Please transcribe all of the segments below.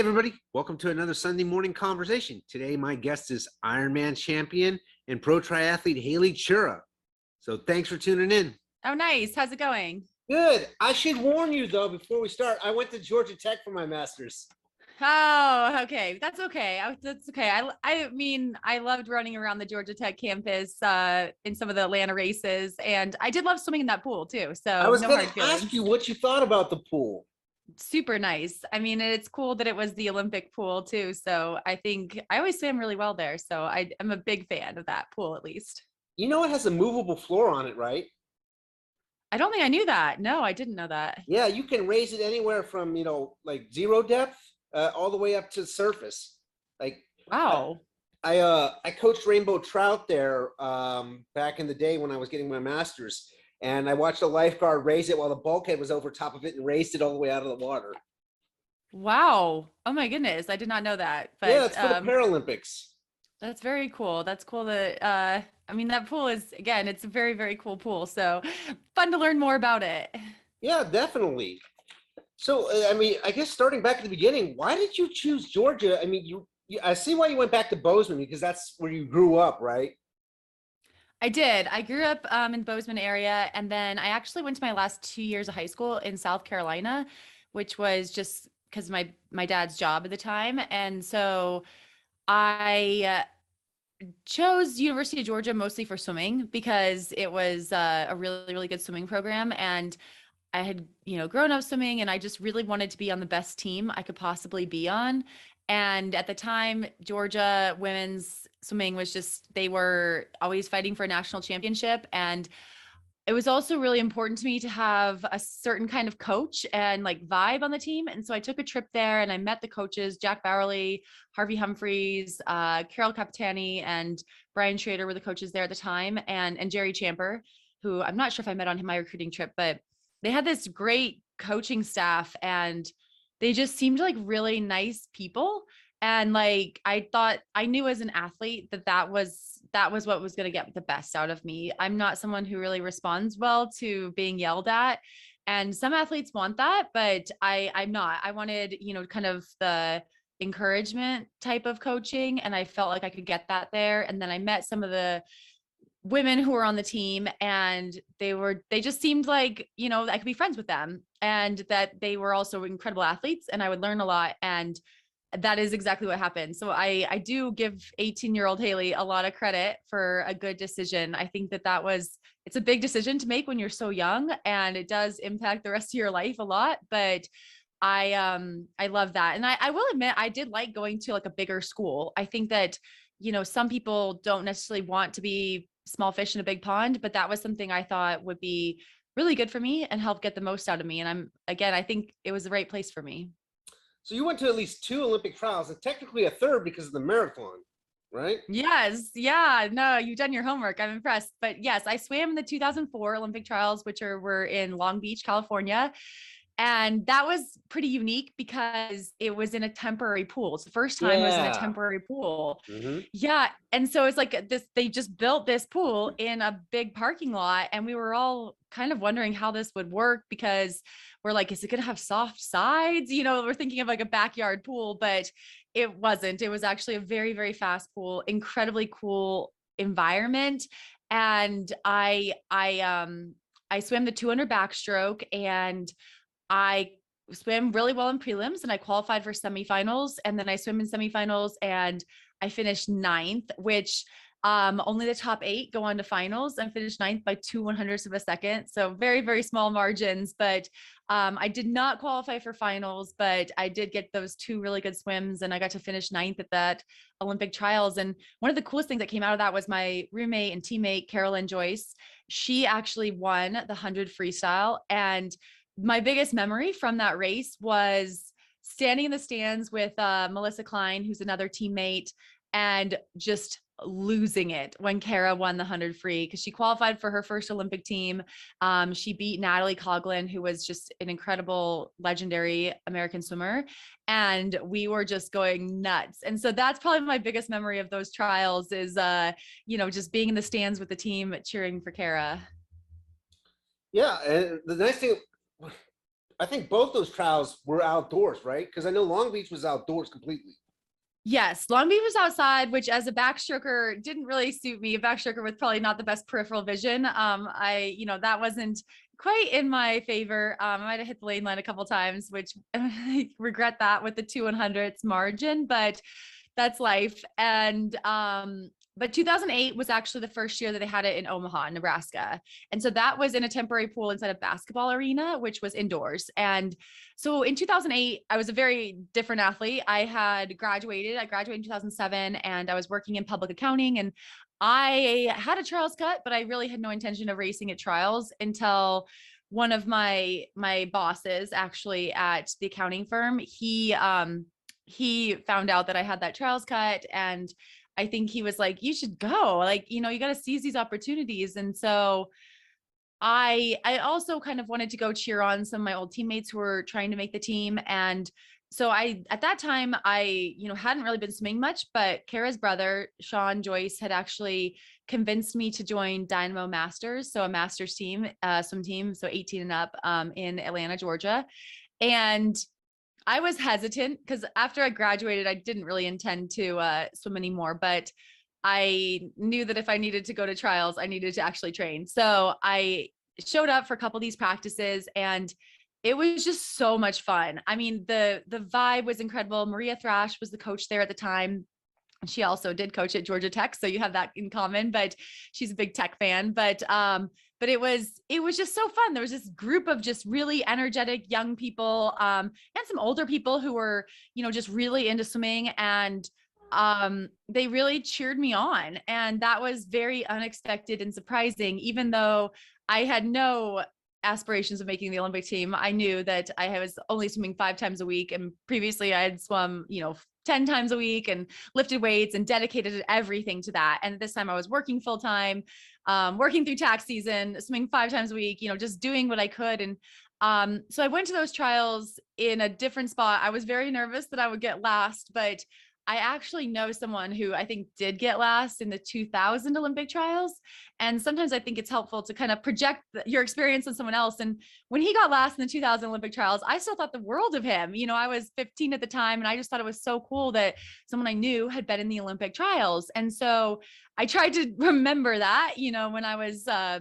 everybody, welcome to another Sunday morning conversation. Today, my guest is Ironman champion and pro triathlete Haley Chura. So thanks for tuning in. Oh, nice. How's it going? Good. I should warn you though, before we start, I went to Georgia Tech for my master's. Oh, okay. That's okay. That's okay. I mean, I loved running around the Georgia Tech campus in some of the Atlanta races, and I did love swimming in that pool too. So I was no going hard to ask feelings. you what you thought about the pool. Super nice. I mean, it's cool that it was the Olympic pool too. So I think I always swam really well there. So I'm a big fan of that pool, at least. You know it has a movable floor on it, right? I don't think I knew that. No, I didn't know that. Yeah, you can raise it anywhere from, like zero depth all the way up to the surface. Like, Wow. I coached rainbow trout there back in the day when I was getting my master's, and I watched a lifeguard raise it while the bulkhead was over top of it and raised it all the way out of the water. Wow. Oh my goodness. I did not know that. But Yeah, it's for the Paralympics. that's very cool. That's cool that I mean that pool is, again, it's a very, very cool pool. So fun to learn more about it. Yeah, definitely. So, I mean, I guess starting back at the beginning, why did you choose Georgia? I mean, I see why you went back to Bozeman, because that's where you grew up, right? I did. I grew up in Bozeman area, and then I actually went to my last 2 years of high school in South Carolina, which was just because my dad's job at the time. And so I chose University of Georgia mostly for swimming because it was a really, really good swimming program. And I had, grown up swimming, and I just really wanted to be on the best team I could possibly be on. And at the time, Georgia women's swimming was they were always fighting for a national championship. And it was also really important to me to have a certain kind of coach and like vibe on the team. And so I took a trip there and I met the coaches. Jack Bowerly, Harvey Humphreys, Carol Capitani, and Brian Schrader were the coaches there at the time, and Jerry Champer, who I'm not sure if I met on my recruiting trip, but they had this great coaching staff, and they just seemed like really nice people. And like, I knew as an athlete that was what was going to get the best out of me. I'm not someone who really responds well to being yelled at. And some athletes want that, but I'm not. I wanted, kind of the encouragement type of coaching. And I felt like I could get that there. And then I met some of the women who were on the team, and they just seemed like, I could be friends with them, and that they were also incredible athletes and I would learn a lot. And that is exactly what happened. So I do give 18-year-old Haley a lot of credit for a good decision. I think it's a big decision to make when you're so young, and it does impact the rest of your life a lot. But I love that. And I will admit, I did like going to like a bigger school. I think that, some people don't necessarily want to be small fish in a big pond, but that was something I thought would be really good for me and help get the most out of me. And I think it was the right place for me. So you went to at least 2 Olympic trials, and technically a third because of the marathon, right? Yes. Yeah. No, you've done your homework. I'm impressed. But yes, I swam in the 2004 Olympic trials, which were in Long Beach, California. And that was pretty unique because it was in a temporary pool. It's the first time I was in a temporary pool. Mm-hmm. Yeah. And so it's like they just built this pool in a big parking lot. And we were all kind of wondering how this would work, because we're like, is it going to have soft sides? We're thinking of like a backyard pool, but it wasn't. It was actually a very, very fast pool, incredibly cool environment. And I swam the 200 backstroke, and I swam really well in prelims, and I qualified for semifinals. And then I swim in semifinals and I finished 9th, which only the top 8 go on to finals. I finished 9th by 2/100ths of a second. So very, very small margins, but I did not qualify for finals, but I did get those 2 really good swims, and I got to finish 9th at that Olympic trials. And one of the coolest things that came out of that was my roommate and teammate, Carolyn Joyce. She actually won the 100 freestyle. And my biggest memory from that race was standing in the stands with Melissa Klein, who's another teammate, and just losing it when Kara won the 100 free, because she qualified for her first Olympic team. She beat Natalie Coughlin, who was just an incredible, legendary American swimmer. And we were just going nuts. And so that's probably my biggest memory of those trials is, just being in the stands with the team cheering for Kara. Yeah. And the nice thing, I think both those trials were outdoors, right? Because I know Long Beach was outdoors completely. Yes, Long Beach was outside, which as a backstroker didn't really suit me. A backstroker with probably not the best peripheral vision. That wasn't quite in my favor. I might have hit the lane line a couple times, which I regret that with the 2/100ths margin, but that's life. But 2008 was actually the first year that they had it in Omaha, Nebraska. And so that was in a temporary pool inside a basketball arena, which was indoors. And so in 2008, I was a very different athlete. I graduated in 2007, and I was working in public accounting, and I had a trials cut, but I really had no intention of racing at trials until one of my bosses actually at the accounting firm, he found out that I had that trials cut, and I think he was like, you should go, like, you got to seize these opportunities. And so I also kind of wanted to go cheer on some of my old teammates who were trying to make the team. And so at that time, I hadn't really been swimming much, but Kara's brother, Sean Joyce, had actually convinced me to join Dynamo Masters. So a masters team, swim team. So 18 and up, in Atlanta, Georgia. And I was hesitant because after I graduated, I didn't really intend to swim anymore, but I knew that if I needed to go to trials, I needed to actually train. So I showed up for a couple of these practices, and it was just so much fun. I mean, the vibe was incredible. Maria Thrash was the coach there at the time. She also did coach at Georgia Tech, so you have that in common, but she's a big Tech fan. But it was just so fun. There was this group of just really energetic young people, and some older people who were, just really into swimming, and they really cheered me on. And that was very unexpected and surprising. Even though I had no aspirations of making the Olympic team, I knew that I was only swimming 5 times a week. And previously I had swum, 10 times a week and lifted weights and dedicated everything to that. And this time I was working full time, working through tax season, swimming 5 times a week, just doing what I could. And so I went to those trials in a different spot. I was very nervous that I would get last, but I actually know someone who I think did get last in the 2000 Olympic trials. And sometimes I think it's helpful to kind of project your experience on someone else. And when he got last in the 2000 Olympic trials, I still thought the world of him. I was 15 at the time, and I just thought it was so cool that someone I knew had been in the Olympic trials. And so I tried to remember that, when I was, I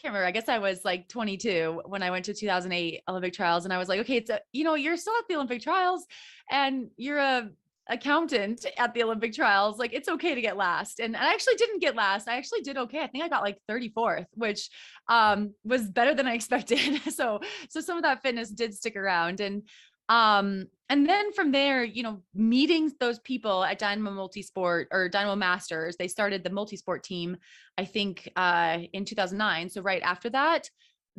can't remember. I guess I was like 22 when I went to 2008 Olympic trials. And I was like, okay, you're still at the Olympic trials, and you're a accountant at the Olympic trials. Like, it's okay to get last. And I actually didn't get last. I actually did okay. I think I got like 34th, which was better than I expected. So some of that fitness did stick around. And then from there, meeting those people at Dynamo Multisport or Dynamo Masters, they started the multisport team, I think, in 2009. So right after that,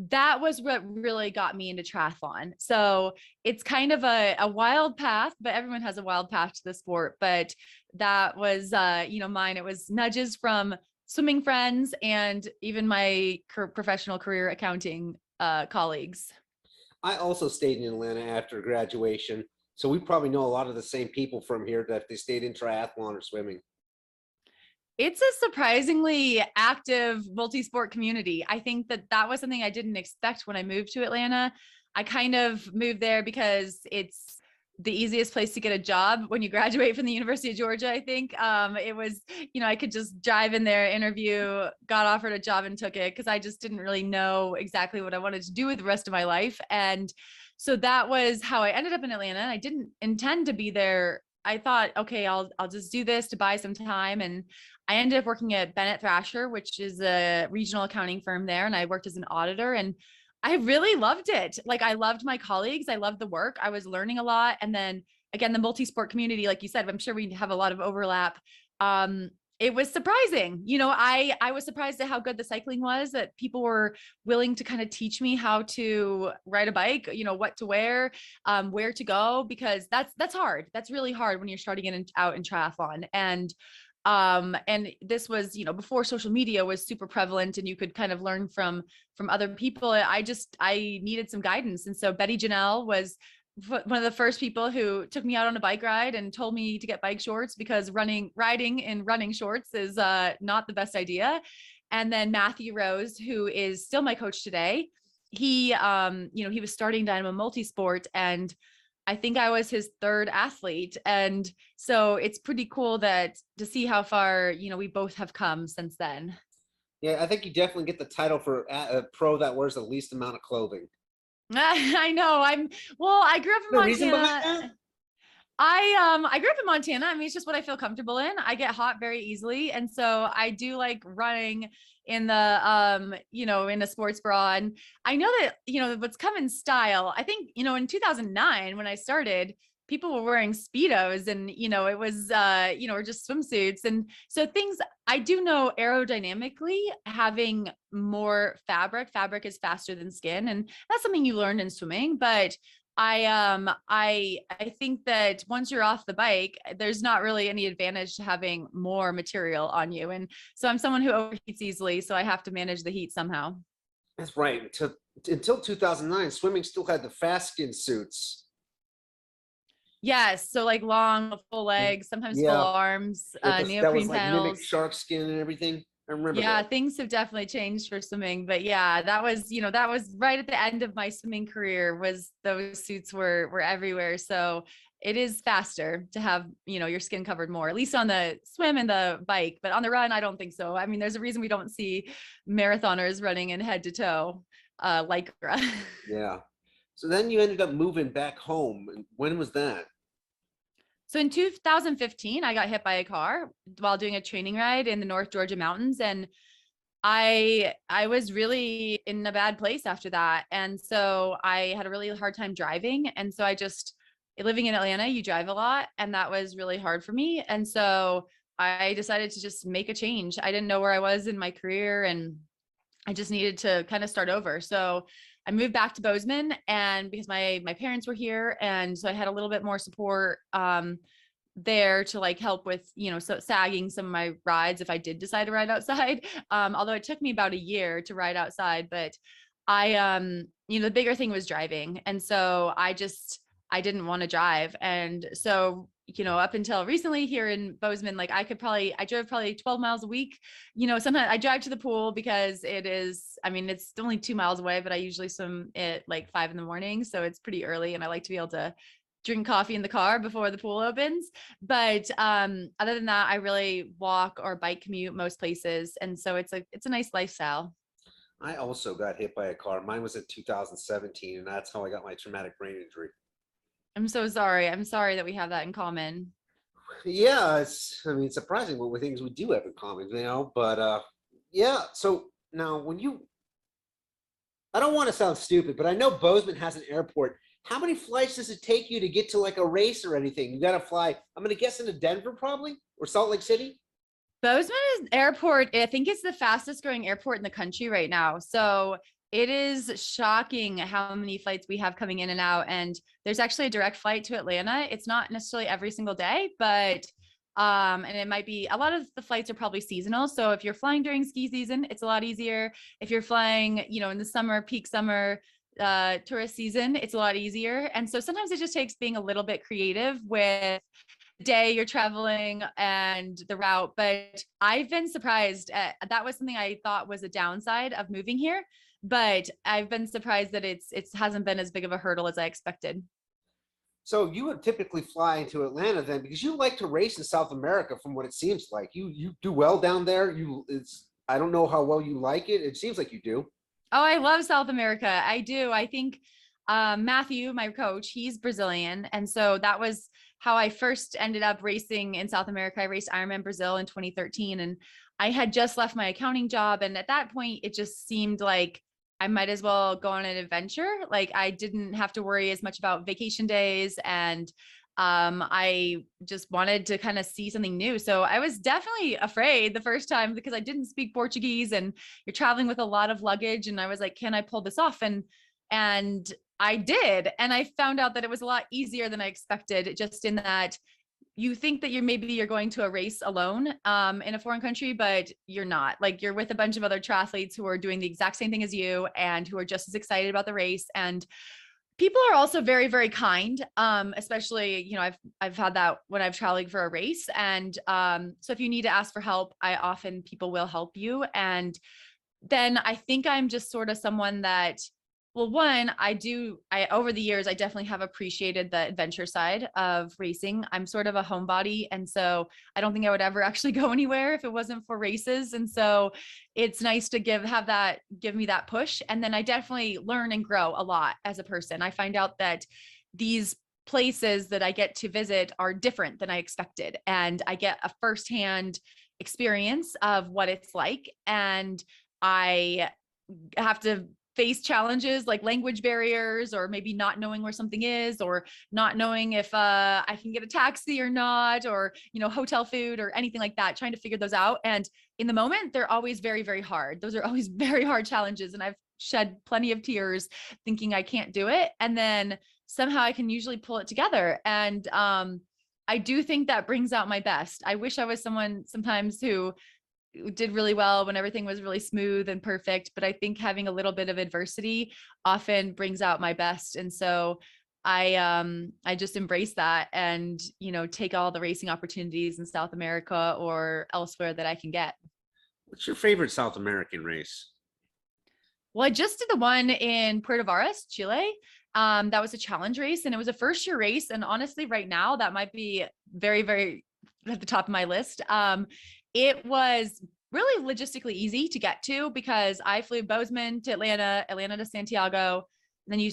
that was what really got me into triathlon. So it's kind of a wild path, but everyone has a wild path to the sport. But that was, mine. It was nudges from swimming friends and even my professional career accounting colleagues. I also stayed in Atlanta after graduation. So we probably know a lot of the same people from here that they stayed in triathlon or swimming. It's a surprisingly active multi-sport community. I think that was something I didn't expect when I moved to Atlanta. I kind of moved there because it's the easiest place to get a job when you graduate from the University of Georgia. I think it was, I could just drive in there, interview, got offered a job and took it because I just didn't really know exactly what I wanted to do with the rest of my life. And so that was how I ended up in Atlanta. I didn't intend to be there. I thought, okay, I'll just do this to buy some time. And I ended up working at Bennett Thrasher, which is a regional accounting firm there. And I worked as an auditor, and I really loved it. Like, I loved my colleagues. I loved the work. I was learning a lot. And then again, the multi-sport community, like you said, I'm sure we have a lot of overlap. It was surprising. I was surprised at how good the cycling was, that people were willing to kind of teach me how to ride a bike, what to wear, where to go, because that's hard. That's really hard when you're starting out in triathlon. And this was, before social media was super prevalent and you could kind of learn from other people. I needed some guidance. And so Betty Janelle was one of the first people who took me out on a bike ride and told me to get bike shorts because riding in running shorts is not the best idea. And then Matthew Rose, who is still my coach today, he, he was starting Dynamo Multisport, and I think I was his third athlete. And so it's pretty cool that to see how far, we both have come since then. Yeah, I think you definitely get the title for a pro that wears the least amount of clothing. I know. I grew up in The reason behind Montana. that? I grew up in Montana. I mean, it's just what I feel comfortable in. I get hot very easily. And so I do like running in the in a sports bra. And I know that, what's come in style. I think, in 2009 when I started, people were wearing Speedos and, it was or just swimsuits. And so things I do know aerodynamically having more fabric is faster than skin. And that's something you learned in swimming, but I think that once you're off the bike, there's not really any advantage to having more material on you. And so I'm someone who overheats easily, so I have to manage the heat somehow. That's right. Until 2009, swimming still had the fast skin suits. Yes, so like long, full legs, sometimes full Yeah, arms, that was neoprene like mimic panels. shark skin and everything. I remember Yeah, that. things have definitely changed for swimming, but yeah, that was right at the end of my swimming career was those suits were everywhere. So it is faster to have, your skin covered more, at least on the swim and the bike, but on the run, I don't think so. I mean, there's a reason we don't see marathoners running in head to toe, lycra. Yeah. So then you ended up moving back home. And when was that? So in 2015, I got hit by a car while doing a training ride in the North Georgia mountains, and I was really in a bad place after that. And so I had a really hard time driving. And so I just living in Atlanta, you drive a lot, and that was really hard for me. And so I decided to just make a change. I didn't know where I was in my career, and I just needed to kind of start over. So I moved back to Bozeman, and because my parents were here, and so I had a little bit more support there to like help with, so sagging some of my rides if I did decide to ride outside. Although it took me about a year to ride outside, but the bigger thing was driving. And so I didn't want to drive. And so, up until recently here in Bozeman, like I drove probably 12 miles a week. Sometimes I drive to the pool because it's only 2 miles away, but I usually swim at like 5 in the morning. So it's pretty early, and I like to be able to drink coffee in the car before the pool opens. But other than that, I really walk or bike commute most places. And so it's a nice lifestyle. I also got hit by a car. Mine was in 2017, and that's how I got my traumatic brain injury. I'm so sorry. I'm sorry that we have that in common. Yeah, it's surprising what things we do have in common, but yeah. So now I don't want to sound stupid, but I know Bozeman has an airport. How many flights does it take you to get to like a race or anything? You got to fly, I'm going to guess into Denver probably, or Salt Lake City. Bozeman Airport, I think it's the fastest growing airport in the country right now. So it is shocking how many flights we have coming in and out. And there's actually a direct flight to Atlanta. It's not necessarily every single day, but and it might be a lot of the flights are probably seasonal. So if you're flying during ski season, it's a lot easier. If you're flying, in the summer, peak summer, tourist season, it's a lot easier. And so sometimes it just takes being a little bit creative with the day you're traveling and the route. But I've been surprised that was something I thought was a downside of moving here, but I've been surprised that it hasn't been as big of a hurdle as I expected. So you would typically fly into Atlanta then, because you like to race in South America, from what it seems like. You do well down there. I don't know how well you like it. It seems like you do. Oh, I love South America. I do. I think Matthew, my coach, he's Brazilian. And so that was how I first ended up racing in South America. I raced Ironman Brazil in 2013, and I had just left my accounting job. And at that point, it just seemed like I might as well go on an adventure. Like I didn't have to worry as much about vacation days, and I just wanted to kind of see something new. So I was definitely afraid the first time because I didn't speak Portuguese, and you're traveling with a lot of luggage. And I was like, can I pull this off? And I did. And I found out that it was a lot easier than I expected, just in that you think that you're going to a race alone in a foreign country, but you're not. Like you're with a bunch of other triathletes who are doing the exact same thing as you and who are just as excited about the race. And people are also very, very kind. Especially, I've had that when I've traveled for a race. And so if you need to ask for help, people will help you. And then I think I'm just sort of someone that Well, one, I over the years, I definitely have appreciated the adventure side of racing. I'm sort of a homebody. And so I don't think I would ever actually go anywhere if it wasn't for races. And so it's nice to give me that push. And then I definitely learn and grow a lot as a person. I find out that these places that I get to visit are different than I expected. And I get a firsthand experience of what it's like. And I have to face challenges like language barriers, or maybe not knowing where something is, or not knowing if I can get a taxi or not, or hotel food or anything like that, trying to figure those out. And in the moment, they're always very, very hard. Those are always very hard challenges, and I've shed plenty of tears thinking I can't do it, and then somehow I can usually pull it together. And I do think that brings out my best. I wish I was someone sometimes who did really well when everything was really smooth and perfect, but I think having a little bit of adversity often brings out my best. And so I just embrace that, and take all the racing opportunities in South America or elsewhere that I can get. What's your favorite South American race? Well, I just did the one in Puerto Varas, Chile. That was a challenge race, and it was a first year race. And honestly, right now, that might be very, very at the top of my list. It was really logistically easy to get to because I flew Bozeman to Atlanta, Atlanta to Santiago. And then you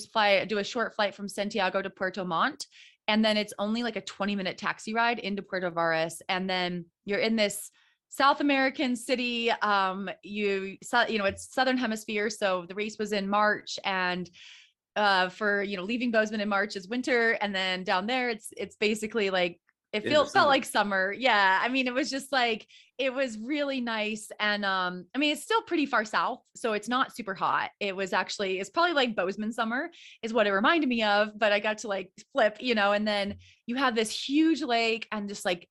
do a short flight from Santiago to Puerto Montt. And then it's only like a 20-minute taxi ride into Puerto Varas. And then you're in this South American city. It's Southern Hemisphere. So the race was in March, and for leaving Bozeman in March is winter, and then down there it's basically like felt like summer. Yeah, I mean, it was just like, it was really nice. And I mean, it's still pretty far south, so it's not super hot. It's probably like Bozeman summer is what it reminded me of, but I got to like flip, and then you have this huge lake, and just like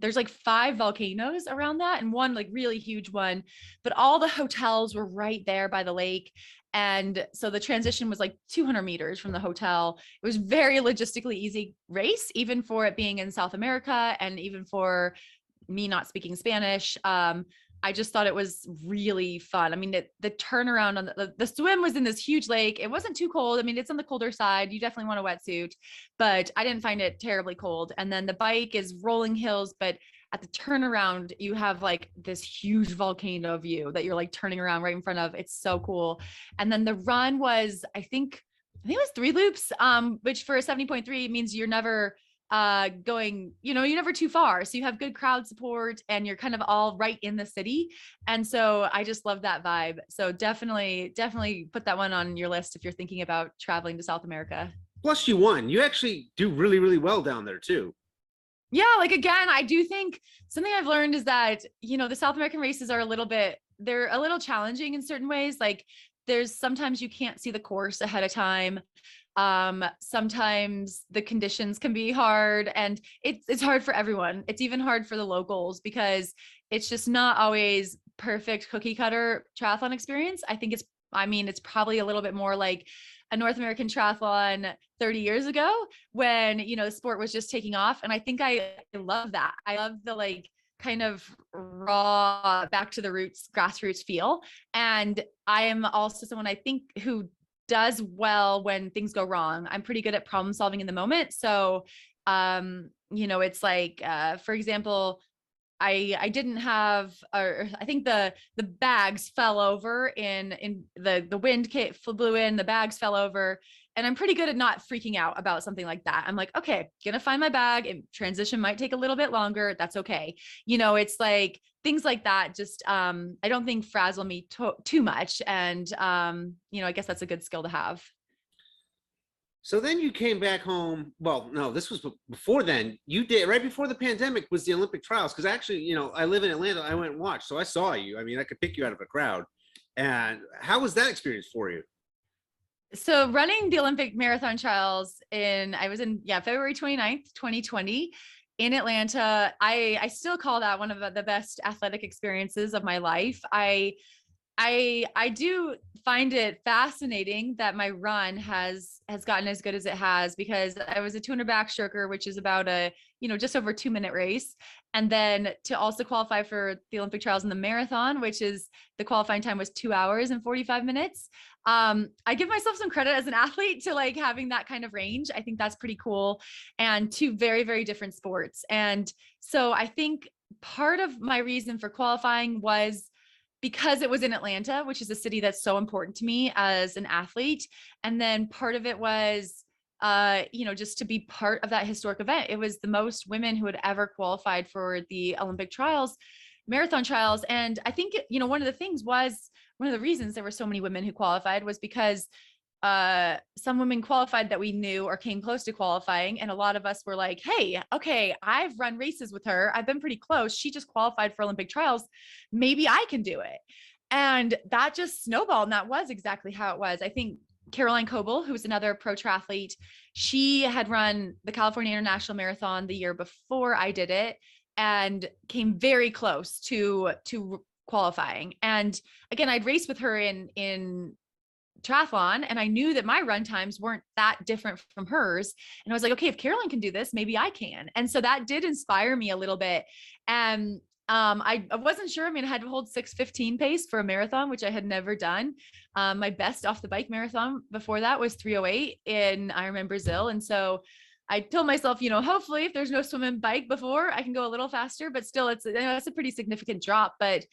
there's like 5 volcanoes around that, and one like really huge one, but all the hotels were right there by the lake. And so the transition was like 200 meters from the hotel. It was very logistically easy race, even for it being in South America, and even for me not speaking Spanish. I just thought it was really fun. I mean, the turnaround on the swim was in this huge lake. It wasn't too cold. I mean, it's on the colder side. You definitely want a wetsuit, but I didn't find it terribly cold. And then the bike is rolling hills, but at the turnaround, you have like this huge volcano view that you're like turning around right in front of. It's so cool. And then the run was, I think it was 3 loops, which for a 70.3 means you're never going, you're never too far. So you have good crowd support, and you're kind of all right in the city. And so I just love that vibe. So definitely put that one on your list if you're thinking about traveling to South America. Plus, you won. You actually do really, really well down there too. Yeah, like again, I do think something I've learned is that, the South American races are they're a little challenging in certain ways. Like there's sometimes you can't see the course ahead of time. Sometimes the conditions can be hard, and it's hard for everyone. It's even hard for the locals because it's just not always perfect cookie cutter triathlon experience. It's probably a little bit more like a North American triathlon 30 years ago when, the sport was just taking off. And I think I love that. I love the like kind of raw, back to the roots, grassroots feel. And I am also someone I think who does well when things go wrong. I'm pretty good at problem solving in the moment. So, it's like, for example, I didn't have, or I think the bags fell over in the wind blew in, the bags fell over, and I'm pretty good at not freaking out about something like that. I'm like, okay, gonna find my bag, and transition might take a little bit longer. That's okay. It's like things like that. Just, I don't think frazzle me too much. And, I guess that's a good skill to have. So then you came back home. Well, no, this was before then. You did right before the pandemic was the Olympic trials. Because actually, I live in Atlanta. I went and watched, so I saw you. I mean, I could pick you out of a crowd. And how was that experience for you? So running the Olympic marathon trials I was in February 29th, 2020 in Atlanta. I still call that one of the best athletic experiences of my life. I do find it fascinating that my run has gotten as good as it has, because I was a 200 backstroker, which is about a just over 2 minute race. And then to also qualify for the Olympic trials in the marathon, which is the qualifying time was 2 hours and 45 minutes. I give myself some credit as an athlete to like having that kind of range. I think that's pretty cool, and two very, very different sports. And so I think part of my reason for qualifying was because it was in Atlanta, which is a city that's so important to me as an athlete. And then part of it was, just to be part of that historic event. It was the most women who had ever qualified for the Olympic trials, marathon trials. And I think, one of the things was, one of the reasons there were so many women who qualified was because some women qualified that we knew or came close to qualifying. And a lot of us were like, hey, okay, I've run races with her. I've been pretty close. She just qualified for Olympic trials. Maybe I can do it. And that just snowballed. And that was exactly how it was. I think Caroline Coble, who's another pro triathlete, she had run the California International Marathon the year before I did it and came very close to qualifying. And again, I'd raced with her in triathlon, and I knew that my run times weren't that different from hers. And I was like, okay, if Caroline can do this, maybe I can. And so that did inspire me a little bit. And I wasn't sure. I mean, I had to hold 6:15 pace for a marathon, which I had never done. My best off the bike marathon before that was 3:08 in Ironman Brazil. And so I told myself, hopefully if there's no swim and bike before, I can go a little faster, but still it's a pretty significant drop. But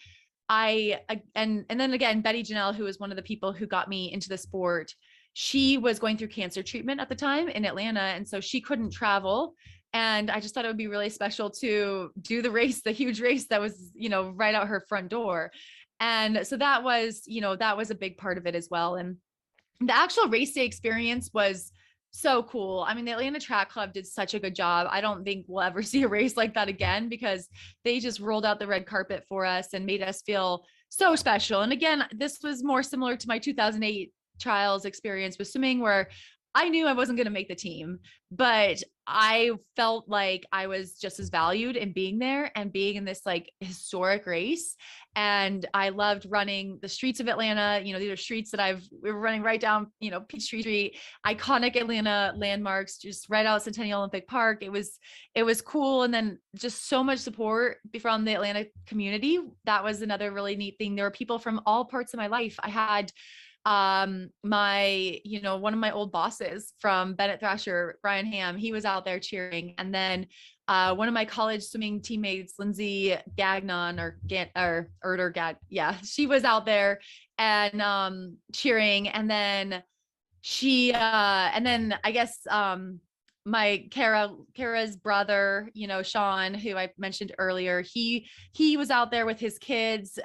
and then again, Betty Janelle, who was one of the people who got me into the sport, she was going through cancer treatment at the time in Atlanta. And so she couldn't travel. And I just thought it would be really special to do the race, the huge race that was, right out her front door. And so that was a big part of it as well. And the actual race day experience was so cool. I mean, the Atlanta Track Club did such a good job. I don't think we'll ever see a race like that again, because they just rolled out the red carpet for us and made us feel so special. And again, this was more similar to my 2008 trials experience with swimming, where I knew I wasn't going to make the team, but I felt like I was just as valued in being there and being in this like historic race. And I loved running the streets of Atlanta. These are streets that we were running right down, Peachtree Street, iconic Atlanta landmarks, just right out Centennial Olympic Park. It was cool. And then just so much support from the Atlanta community. That was another really neat thing. There were people from all parts of my life. I had my one of my old bosses from Bennett Thrasher, Brian Ham, he was out there cheering. And then one of my college swimming teammates, Lindsay Gagnon she was out there and cheering. And then I guess my Kara's brother, Sean, who I mentioned earlier, he was out there with his kids,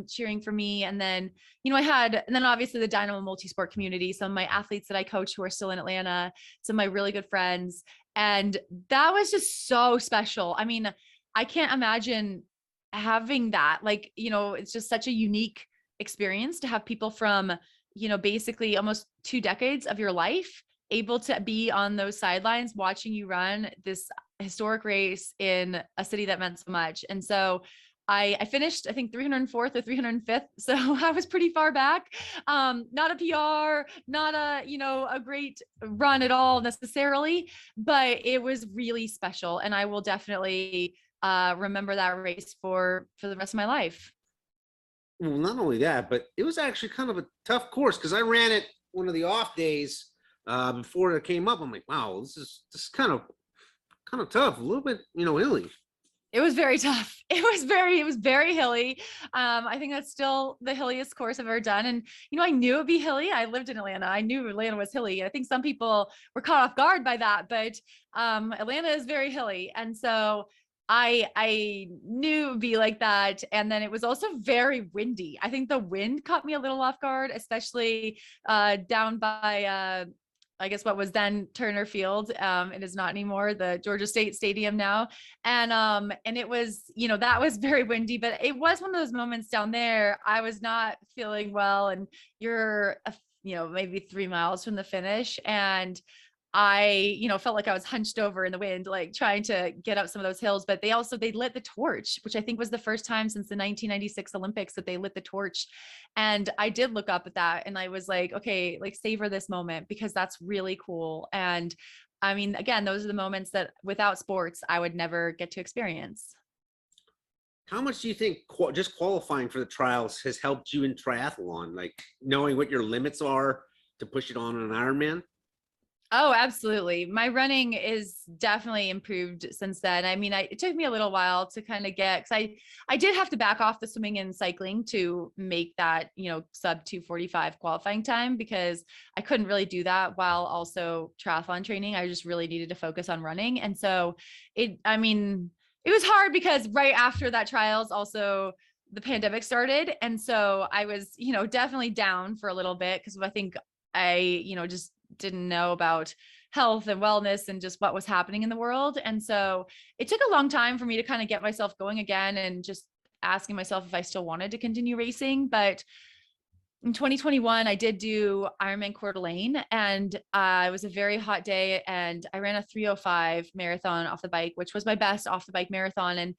cheering for me. And then, and then obviously the Dynamo multi-sport community, some of my athletes that I coach who are still in Atlanta, some of my really good friends. And that was just so special. I mean, I can't imagine having that, like, it's just such a unique experience to have people from, basically almost 2 decades of your life able to be on those sidelines watching you run this historic race in a city that meant so much. And so I finished, I think 304th or 305th. So I was pretty far back. Not a PR, not a great run at all necessarily, but it was really special. And I will definitely remember that race for the rest of my life. Well, not only that, but it was actually kind of a tough course, because I ran it one of the off days before it came up. I'm like, wow, this is kind of tough, a little bit, hilly. It was very tough. It was very hilly. I think that's still the hilliest course I've ever done. And, I knew it'd be hilly. I lived in Atlanta. I knew Atlanta was hilly. I think some people were caught off guard by that, but Atlanta is very hilly. And so I knew it would be like that. And then it was also very windy. I think the wind caught me a little off guard, especially down by I guess what was then Turner Field. It is not anymore, the Georgia State Stadium now. And it was, that was very windy, but it was one of those moments down there. I was not feeling well, and you're, maybe 3 miles from the finish. And I, felt like I was hunched over in the wind, like trying to get up some of those hills. But they lit the torch, which I think was the first time since the 1996 Olympics that they lit the torch. And I did look up at that and I was like, okay, like savor this moment, because that's really cool. And I mean, again, those are the moments that without sports, I would never get to experience. How much do you think just qualifying for the trials has helped you in triathlon? Like knowing what your limits are to push it on an Ironman? Oh, absolutely. My running is definitely improved since then. I mean, it took me a little while to kind of get, because I did have to back off the swimming and cycling to make that, sub 2:45 qualifying time, because I couldn't really do that while also triathlon training. I just really needed to focus on running. And so I mean, it was hard because right after that trials, also the pandemic started. And so I was, definitely down for a little bit, because I think just didn't know about health and wellness and just what was happening in the world. And so it took a long time for me to kind of get myself going again and just asking myself if I still wanted to continue racing. But in 2021, I did do Ironman Coeur d'Alene, and it was a very hot day, and I ran a 3:05 marathon off the bike, which was my best off the bike marathon. And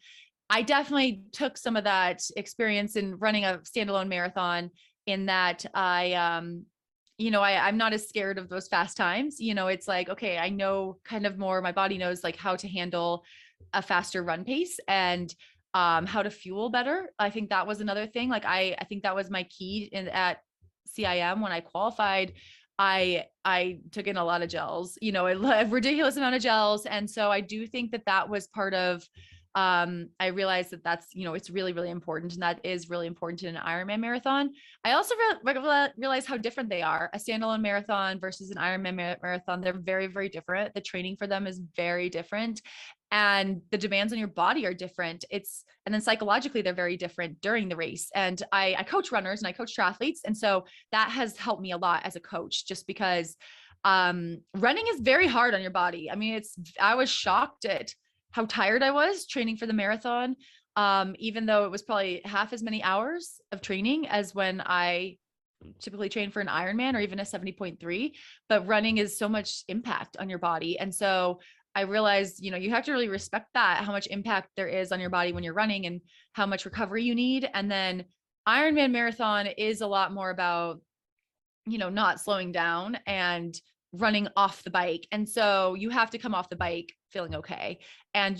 I definitely took some of that experience in running a standalone marathon, in that I'm not as scared of those fast times. It's like, okay, I know kind of more, my body knows like how to handle a faster run pace, and how to fuel better. I think that was another thing. Like I think that was my key at CIM when I qualified. I took in a lot of gels, a ridiculous amount of gels. And so I do think that that was part of, I realized that that's, it's really, really important. And that is really important in an Ironman marathon. I also realized how different they are. A standalone marathon versus an Ironman marathon, they're very, very different. The training for them is very different, and the demands on your body are different. And then psychologically, they're very different during the race. And I coach runners and I coach triathletes. And so that has helped me a lot as a coach, just because running is very hard on your body. I mean, I was shocked at how tired I was training for the marathon. Even though it was probably half as many hours of training as when I typically train for an Ironman or even a 70.3, but running is so much impact on your body. And so I realized, you have to really respect that, how much impact there is on your body when you're running and how much recovery you need. And then Ironman marathon is a lot more about, not slowing down and running off the bike. And so you have to come off the bike feeling okay. And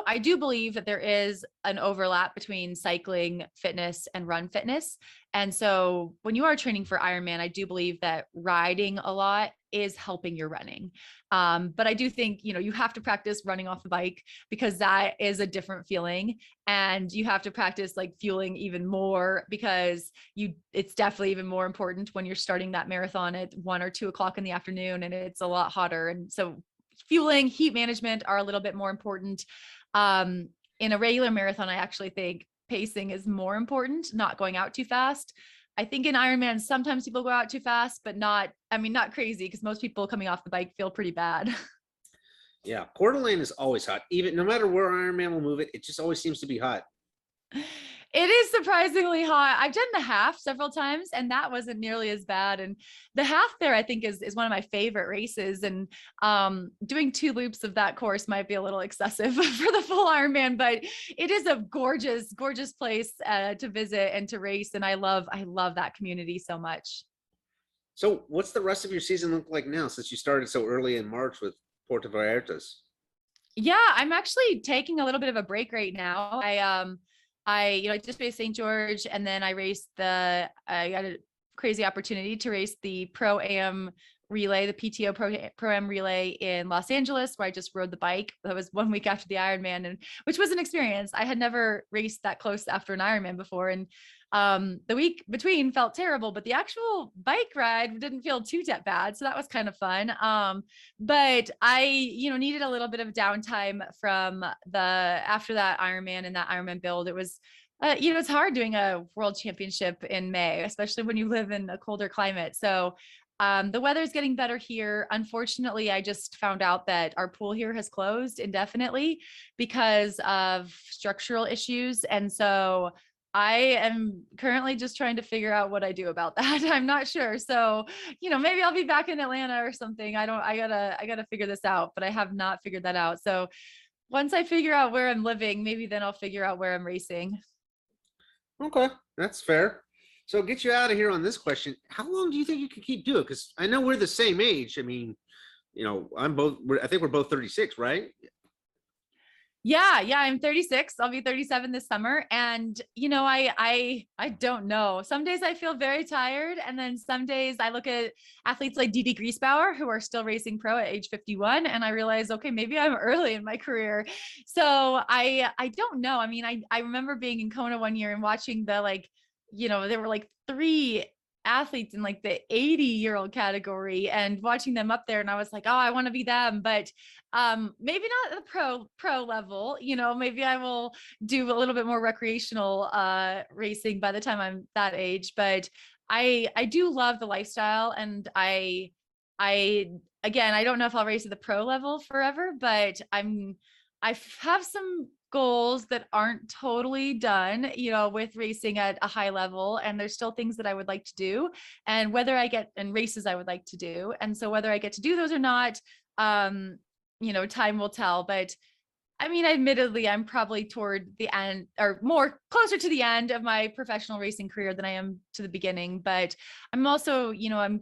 I do believe that there is an overlap between cycling fitness and run fitness. And so when you are training for Ironman, I do believe that riding a lot is helping your running. But I do think, you have to practice running off the bike, because that is a different feeling. And you have to practice like fueling even more, because it's definitely even more important when you're starting that marathon at 1 or 2 o'clock in the afternoon and it's a lot hotter. And so fueling, heat management are a little bit more important. In a regular marathon, I actually think pacing is more important, not going out too fast. I think in Ironman, sometimes people go out too fast, but not crazy, because most people coming off the bike feel pretty bad. Yeah, Coeur d'Alene is always hot. Even no matter where Ironman will move it, it just always seems to be hot. It is surprisingly hot. I've done the half several times, and that wasn't nearly as bad. And the half there, I think, is one of my favorite races. And doing 2 loops of that course might be a little excessive for the full Ironman, but it is a gorgeous, gorgeous place to visit and to race. And I love that community so much. So what's the rest of your season look like now, since you started so early in March with Puerto Vallartas? Yeah, I'm actually taking a little bit of a break right now. I just raced St. George, and then I got a crazy opportunity to race the Pro-Am relay, the PTO Pro-Am relay in Los Angeles, where I just rode the bike. That was 1 week after the Ironman, and which was an experience. I had never raced that close after an Ironman before. And the week between felt terrible, but the actual bike ride didn't feel too bad. So that was kind of fun. But I, needed a little bit of downtime from after that Ironman and that Ironman build. It was, it's hard doing a world championship in May, especially when you live in a colder climate. So the weather's getting better here. Unfortunately, I just found out that our pool here has closed indefinitely because of structural issues. And so I am currently just trying to figure out what I do about that. I'm not sure. So, maybe I'll be back in Atlanta or something. I gotta figure this out, but I have not figured that out. So once I figure out where I'm living, maybe then I'll figure out where I'm racing. Okay, that's fair. So get you out of here on this question. How long do you think you can keep doing? Because I know we're the same age. I mean, I think we're both 36, right? Yeah, yeah, I'm 36. I'll be 37 this summer. And I don't know. Some days I feel very tired. And then some days I look at athletes like Didi Griesbauer who are still racing pro at age 51. And I realize, okay, maybe I'm early in my career. So I don't know. I mean, I remember being in Kona one year and watching there were like three athletes in like the 80-year-old category and watching them up there. And I was like, oh, I want to be them. But maybe not at the pro level. Maybe I will do a little bit more recreational racing by the time I'm that age. But I do love the lifestyle, and I again, I don't know if I'll race at the pro level forever, but I have some goals that aren't totally done, with racing at a high level. And there's still things that I would like to do, and races I would like to do. And so whether I get to do those or not, time will tell. But I mean, admittedly, I'm probably toward the end, or more closer to the end of my professional racing career than I am to the beginning. But I'm also, I'm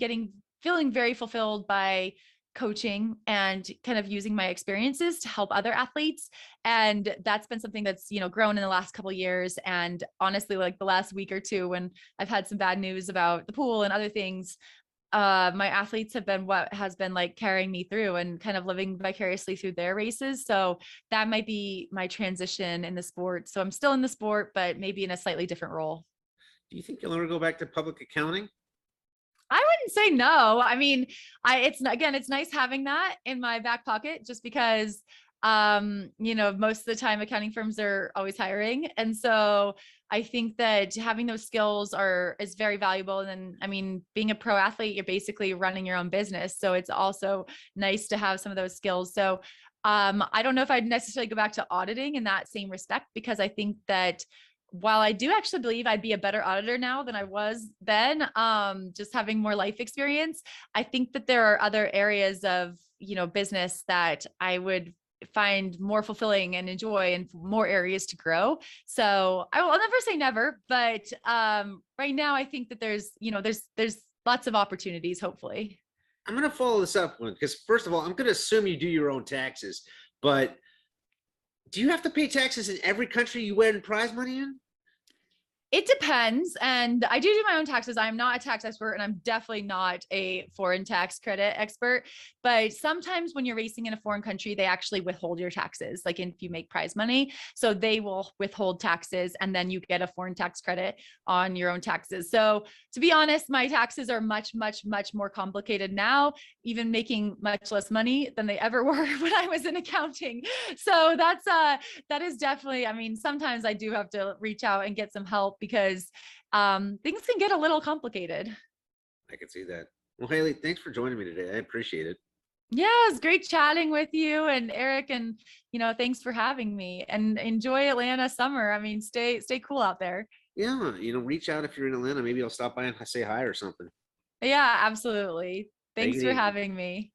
feeling very fulfilled by coaching and kind of using my experiences to help other athletes. And that's been something that's, grown in the last couple of years. And honestly, like the last week or two, when I've had some bad news about the pool and other things, my athletes have been what has been like carrying me through and kind of living vicariously through their races. So that might be my transition in the sport. So I'm still in the sport, but maybe in a slightly different role. Do you think you'll ever go back to public accounting? I wouldn't say no. I mean, it's nice having that in my back pocket, just because most of the time accounting firms are always hiring. And so I think that having those skills is very valuable. And then, I mean, being a pro athlete, you're basically running your own business. So it's also nice to have some of those skills. So I don't know if I'd necessarily go back to auditing in that same respect, because I think that while I do actually believe I'd be a better auditor now than I was then, just having more life experience, I think that there are other areas of, business that I would find more fulfilling and enjoy, and more areas to grow. So I'll never say never, but right now I think that there's lots of opportunities, hopefully. I'm going to follow this up one, because first of all, I'm going to assume you do your own taxes, but do you have to pay taxes in every country you win prize money in? It depends. And I do my own taxes. I'm not a tax expert, and I'm definitely not a foreign tax credit expert. But sometimes when you're racing in a foreign country, they actually withhold your taxes, like if you make prize money. So they will withhold taxes, and then you get a foreign tax credit on your own taxes. So to be honest, my taxes are much, much, much more complicated now, even making much less money than they ever were when I was in accounting. So that is definitely, I mean, sometimes I do have to reach out and get some help, because things can get a little complicated. I can see that. Well, Haley, thanks for joining me today. I appreciate it. Yeah, it's great chatting with you and Eric, and thanks for having me, and enjoy Atlanta summer. I mean, stay cool out there. Yeah, reach out if you're in Atlanta. Maybe I'll stop by and say hi or something. Yeah, absolutely. Take Thanks it for easy. having me.